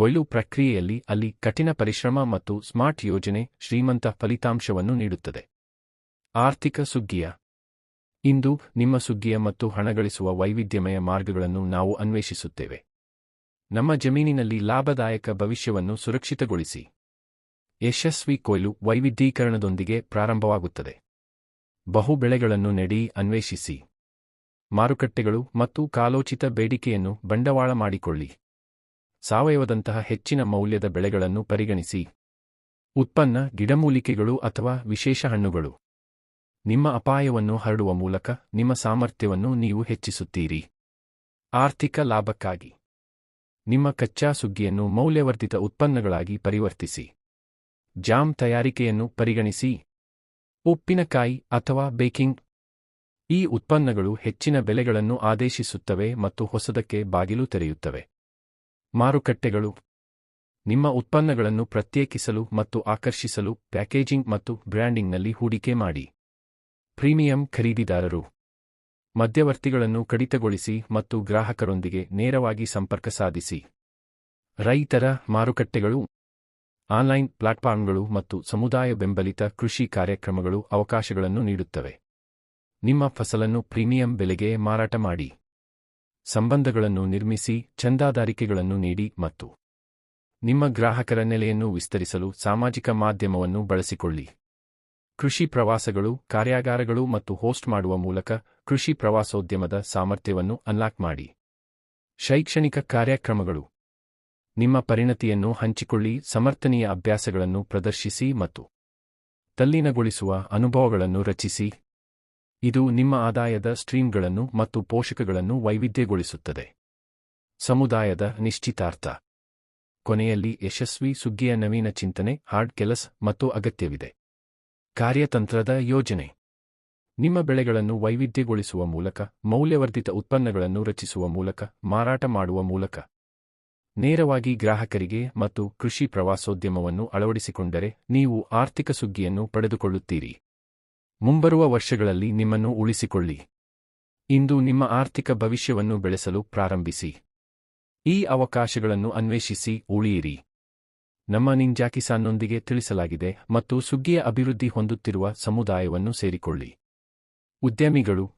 ಕೊಯ್ಲು ಪ್ರಕ್ರಿಯೆಯಲ್ಲಿ ಅಲ್ಲಿ ಕಠಿಣ ಪರಿಶ್ರಮ ಮತ್ತು ಸ್ಮಾರ್ಟ್ ಯೋಜನೆ ಶ್ರೀಮಂತ ಫಲಿತಾಂಶವನ್ನು ನೀಡುತ್ತದೆ. ಆರ್ಥಿಕ ಸುಗ್ಗಿಯ ಇಂದು ನಿಮ್ಮ ಸುಗ್ಗಿಯ ಮತ್ತು ಹಣಗಳಿಸುವ ವೈವಿಧ್ಯಮಯ ಮಾರ್ಗಗಳನ್ನು ನಾವು ಅನ್ವೇಷಿಸುತ್ತೇವೆ. ನಮ್ಮ ಜಮೀನಿನಲ್ಲಿ ಲಾಭದಾಯಕ ಭವಿಷ್ಯವನ್ನು ಸುರಕ್ಷಿತಗೊಳಿಸಿ. ಯಶಸ್ವಿ ಕೊಯ್ಲು ವೈವಿಧ್ಯೀಕರಣದೊಂದಿಗೆ ಪ್ರಾರಂಭವಾಗುತ್ತದೆ. ಬಹು ಬೆಳೆಗಳನ್ನು ನೆಡಿ ಅನ್ವೇಷಿಸಿ. ಮಾರುಕಟ್ಟೆಗಳು ಮತ್ತು ಕಾಲೋಚಿತ ಬೇಡಿಕೆಯನ್ನು ಬಂಡವಾಳ ಮಾಡಿಕೊಳ್ಳಿ. ಸಾವಯವದಂತಹ ಹೆಚ್ಚಿನ ಮೌಲ್ಯದ ಬೆಳೆಗಳನ್ನು ಪರಿಗಣಿಸಿ. ಉತ್ಪನ್ನ, ಗಿಡಮೂಲಿಕೆಗಳು ಅಥವಾ ವಿಶೇಷ ಹಣ್ಣುಗಳು. ನಿಮ್ಮ ಅಪಾಯವನ್ನು ಹರಡುವ ಮೂಲಕ ನಿಮ್ಮ ಸಾಮರ್ಥ್ಯವನ್ನು ನೀವು ಹೆಚ್ಚಿಸುತ್ತೀರಿ. ಆರ್ಥಿಕ ಲಾಭಕ್ಕಾಗಿ ನಿಮ್ಮ ಕಚ್ಚಾ ಸುಗ್ಗಿಯನ್ನು ಮೌಲ್ಯವರ್ಧಿತ ಉತ್ಪನ್ನಗಳಾಗಿ ಪರಿವರ್ತಿಸಿ. ಜಾಮ್ ತಯಾರಿಕೆಯನ್ನು ಪರಿಗಣಿಸಿ. ಉಪ್ಪಿನಕಾಯಿ ಅಥವಾ ಬೇಕಿಂಗ್. ಈ ಉತ್ಪನ್ನಗಳು ಹೆಚ್ಚಿನ ಬೆಲೆಗಳನ್ನು ಆದೇಶಿಸುತ್ತವೆ ಮತ್ತು ಹೊಸದಕ್ಕೆ ಬಾಗಿಲು ತೆರೆಯುತ್ತವೆ. ಮಾರುಕಟ್ಟೆಗಳು ನಿಮ್ಮ ಉತ್ಪನ್ನಗಳನ್ನು ಪ್ರತ್ಯೇಕಿಸಲು ಮತ್ತು ಆಕರ್ಷಿಸಲು ಪ್ಯಾಕೇಜಿಂಗ್ ಮತ್ತು ಬ್ರ್ಯಾಂಡಿಂಗ್ನಲ್ಲಿ ಹೂಡಿಕೆ ಮಾಡಿ. ಪ್ರೀಮಿಯಂ ಖರೀದಿದಾರರು. ಮಧ್ಯವರ್ತಿಗಳನ್ನು ಕಡಿತಗೊಳಿಸಿ ಮತ್ತು ಗ್ರಾಹಕರೊಂದಿಗೆ ನೇರವಾಗಿ ಸಂಪರ್ಕ ಸಾಧಿಸಿ. ರೈತರ ಮಾರುಕಟ್ಟೆಗಳು. ಆನ್ಲೈನ್ ಪ್ಲಾಟ್ಫಾರ್ಮ್ಗಳು ಮತ್ತು ಸಮುದಾಯ ಬೆಂಬಲಿತ ಕೃಷಿ ಕಾರ್ಯಕ್ರಮಗಳು ಅವಕಾಶಗಳನ್ನು ನೀಡುತ್ತವೆ. ನಿಮ್ಮ ಫಸಲನ್ನು ಪ್ರೀಮಿಯಂ ಬೆಲೆಗೆ ಮಾರಾಟ ಮಾಡಿ. ಸಂಬಂಧಗಳನ್ನು ನಿರ್ಮಿಸಿ, ಚಂದಾದಾರಿಕೆಗಳನ್ನು ನೀಡಿ ಮತ್ತು ನಿಮ್ಮ ಗ್ರಾಹಕರ ನೆಲೆಯನ್ನು ವಿಸ್ತರಿಸಲು ಸಾಮಾಜಿಕ ಮಾಧ್ಯಮವನ್ನು ಬಳಸಿಕೊಳ್ಳಿ. ಕೃಷಿ ಪ್ರವಾಸಗಳು, ಕಾರ್ಯಾಗಾರಗಳು ಮತ್ತು ಹೋಸ್ಟ್ ಮಾಡುವ ಮೂಲಕ ಕೃಷಿ ಪ್ರವಾಸೋದ್ಯಮದ ಸಾಮರ್ಥ್ಯವನ್ನು ಅನ್ಲಾಕ್ ಮಾಡಿ. ಶೈಕ್ಷಣಿಕ ಕಾರ್ಯಕ್ರಮಗಳು. ನಿಮ್ಮ ಪರಿಣತಿಯನ್ನು ಹಂಚಿಕೊಳ್ಳಿ, ಸಮರ್ಥನೀಯ ಅಭ್ಯಾಸಗಳನ್ನು ಪ್ರದರ್ಶಿಸಿ ಮತ್ತು ತಲ್ಲೀನಗೊಳಿಸುವ ಅನುಭವಗಳನ್ನು ರಚಿಸಿ. ಇದು ನಿಮ್ಮ ಆದಾಯದ ಸ್ಟ್ರೀಮ್ಗಳನ್ನು ಮತ್ತು ಪೋಷಕಗಳನ್ನು ವೈವಿಧ್ಯಗೊಳಿಸುತ್ತದೆ. ಸಮುದಾಯದ ನಿಶ್ಚಿತಾರ್ಥ. ಕೊನೆಯಲ್ಲಿ ಯಶಸ್ವಿ ಸುಗ್ಗಿಯ ನವೀನ ಚಿಂತನೆ, ಹಾರ್ಡ್ ಕೆಲಸ ಮತ್ತು ಅಗತ್ಯವಿದೆ. ಕಾರ್ಯತಂತ್ರದ ಯೋಜನೆ. ನಿಮ್ಮ ಬೆಳೆಗಳನ್ನು ವೈವಿಧ್ಯಗೊಳಿಸುವ ಮೂಲಕ, ಮೌಲ್ಯವರ್ಧಿತ ಉತ್ಪನ್ನಗಳನ್ನು ರಚಿಸುವ ಮೂಲಕ, ಮಾರಾಟ ಮಾಡುವ ಮೂಲಕ, ನೇರವಾಗಿ ಗ್ರಾಹಕರಿಗೆ ಮತ್ತು ಕೃಷಿ ಪ್ರವಾಸೋದ್ಯಮವನ್ನು ಅಳವಡಿಸಿಕೊಂಡರೆ ನೀವು ಆರ್ಥಿಕ ಸುಗ್ಗಿಯನ್ನು ಪಡೆದುಕೊಳ್ಳುತ್ತೀರಿ. ಮುಂಬರುವ ವರ್ಷಗಳಲ್ಲಿ ನಿಮ್ಮನ್ನು ಉಳಿಸಿಕೊಳ್ಳಿ. ಇಂದು ನಿಮ್ಮ ಆರ್ಥಿಕ ಭವಿಷ್ಯವನ್ನು ಬೆಳೆಸಲು ಪ್ರಾರಂಭಿಸಿ. ಈ ಅವಕಾಶಗಳನ್ನು ಅನ್ವೇಷಿಸಿ, ಉಳಿಯಿರಿ. ನಮ್ಮ ನಿಂಜಾ ಕಿಸಾನ್ನೊಂದಿಗೆ ತಿಳಿಸಲಾಗಿದೆ ಮತ್ತು ಸುಗ್ಗಿಯ ಅಭಿವೃದ್ಧಿ ಹೊಂದುತ್ತಿರುವ ಸಮುದಾಯವನ್ನು ಸೇರಿಕೊಳ್ಳಿ. ಉದ್ಯಮಿಗಳು,